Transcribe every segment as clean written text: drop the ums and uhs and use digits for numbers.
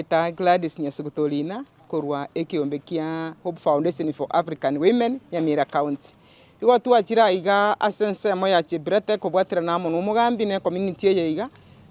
Eta Gladys Nyasugutolina korwa ekiombe kia Hope Foundation for African Women Nyamira County. Igo twachira iga asensemo ya chibrete kubwatira namo n'umugambi ne community ye iga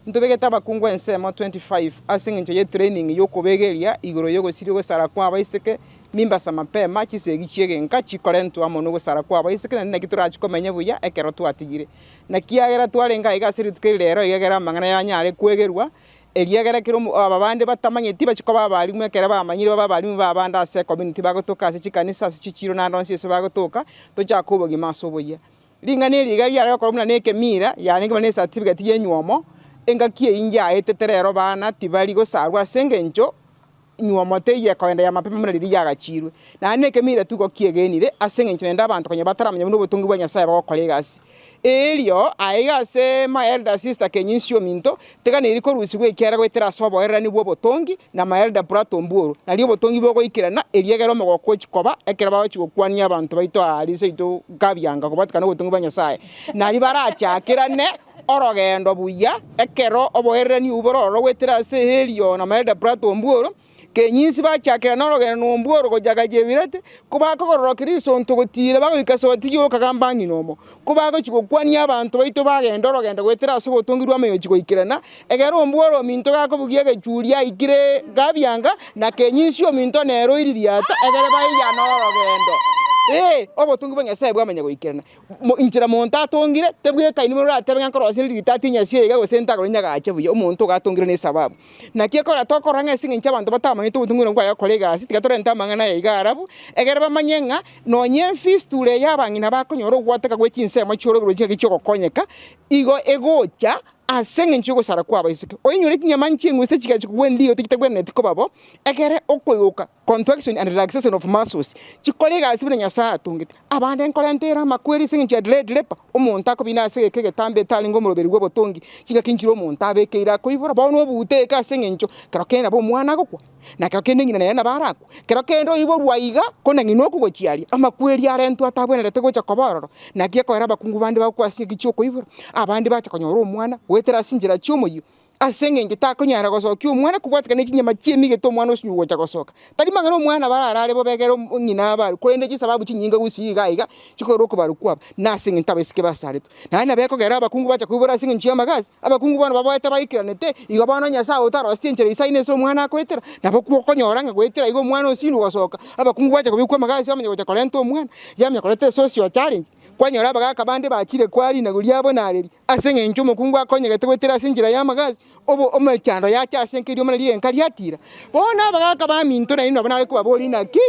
ntubegeta abakungu ensemo 25 asinginje ye training yo kubegeria igoro yo gusiri gusara kwa abaiseke mimba samapema kisegi chiege nka chikorentu amo no gusara kwa abaiseke na kiturachikomenya buya ekero twatigire na kiagera twarenga iga siri tukirero igera mangana ya nyare kwegerwa eliagera kiro ababande batamanyeti bachikoba bali mwekera bamanyire babali babanda ase community bagotoka ase chikanisa ase chichiro na ndonsi ase bagotoka tochakubogi masoboya lingane ligari yara korumna neke mira yani ngone certificate yenywomo engakie inja eteterero bana tibali go sarwa sengenjo nywomo teye kwenda ya mapema muna lili yagachirwe na neke mira tuko kiegenire asengenjo nenda abantu konye bataramanya buno butungu bwa nyasaye bakolegasi elio aiga se my elder sister kenyisio minto tegane iriko rusigwe ikera gwetera sobo era ni bwo botongi na my elder brato mburu na lio botongi bwo ikirana eliegero mogoko chikoba ekera bawo chigokwania abantu baito ali so ito gabyanga kubatika no botongi banyasaye na libaracha kirane orogendo buya ekero oboerera ni ubororo gwetera se elio na my elder brato mburu kenyisi bachakera norogeno nomburo gojagaje birete kubako gororokiriso ntugutire bagwikasooti yo kagambangi nomo kubako chigokwania abantu baito bagenda orogendo gwetera so botongirwa meyo chigoikirana egero omburo minto gako bugiege churia ikire gabyanga na kenyisi yo minto nero iririata egere bayya norogendo obotungu bw'Nyasaye bwamanya goikirana injira monta atongire tebwe kaini muri atebwe nkoro siri ritatinya siega go senta go nyagache buyo umuntu gatongire ne sababu na kiekora tokoranga singa abantu batamanye tubutungu ngo yakolega asiti gatorenta mangana ya igarabu egere bamanyenga no nyemfisture yabangina bakonyoro gwateka gwekinse amachoro biro kichoko konyeka igo egocha asenge nchugo sara kwa baisike oyinyure kinyamanchi ngwiste chikachi kwendi tikitagwe netiko babo egere okoyoka contraction and relaxation of muscles chikolega asibire nyasa atungite abande nkolentera makweri singe chadlepa omuntu akobina asege kegetambe talingo muroberi gwo botongi chigakinjiro omuntu abekeira koibura bawo no buteka singe ncho karokena bo mwana gokwa na karokene ngina na barako karokendo ibo rwaiga kona ngino kugochiari amakweri arentu atabwenelete gocha kobororo na kiekora bakungu bande bakwasi gichoko ibura abande bacha konyoro omwana wetera sinjira chyomoyo asenge ngitakonyara gosoka umwana kubwatika n'ikinyama cyemige to mwana usunyugo cyagosoka tari mangano umwana bararare bo begero nyina bari kurende gisababu kinyinga gusiga iga chikoro ko barukwaba nasenge ntabesike basareto nana beko gera abakungu bacha kubura singe nchiya magazi abakungu bana babata bayikiranete iga bana nyasa utaro astinjere isaine so mwana kwetera nabo kukonyora nga kwetera igo mwana usinu gosoka abakungu bacha kubikwa magazi bamenya gocha kolento umwana yamya kolete social challenge kwanyora bagaka bande bakire kwari na gulyabo nareri asenge nchumo kungu akonyegete kwetera sinjira ya magazi obo omechando yacha asenkerio mali enkariatira bona bagaka baminto na ino abana ko baboli naki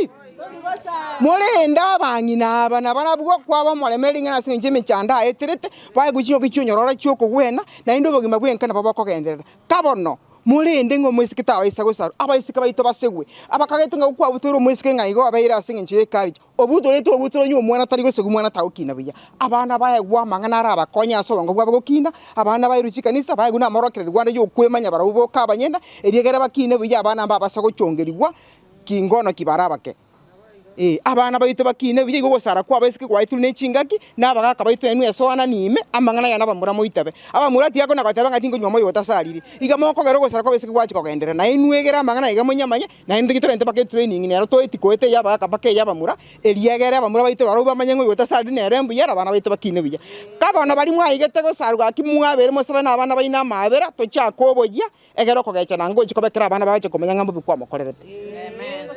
molenda bangina abana barabwo kwaba molemeringa na sinje mechanda eterete baguchiyo kichonyorora cyoko gwena na indo bogima bwenkana babako genderera kabono mulende ngo mwisikita waisa gusaro abaisika baito basegwe abakagetenga ukwa butoro mwisike ngaigo abaira singe nchire kabi obutore to obutoro nyu mwana tari gusegu mwana taukina buya abana baye gwa mangana ara abakonya so ngo bwa bagokina abana bayiruchika nisa baye guna morokere Rwanda yo kwemanya barabubo kabanyenda eriegera bakine buya abana babasago cyongerwa kingono kibarabake abana baito bakine biye go sara kwa basike kwa itu necingaki nabagaka baito enu yasoana nime amangana yana bamura moitabe abamurati yako nakataba ngatingo nyomo yotasaliri igamoko gero go sara kwa basike kwa chikogendera na enu egera amangana igamonyamanya na endo gitorente bake training ne aroto etikoete yabaka bake yabamura eliegera abamura baito baro bamanyengo yotasaliri ne rembu yara abana baito bakine biye kabana bari mwayigete go sarwa kimwabere mosaba na abana bayina mabera to chakoboya egero ko gacha nango chikobekera abana bache komenya ngambo bikwa mokorerete amen.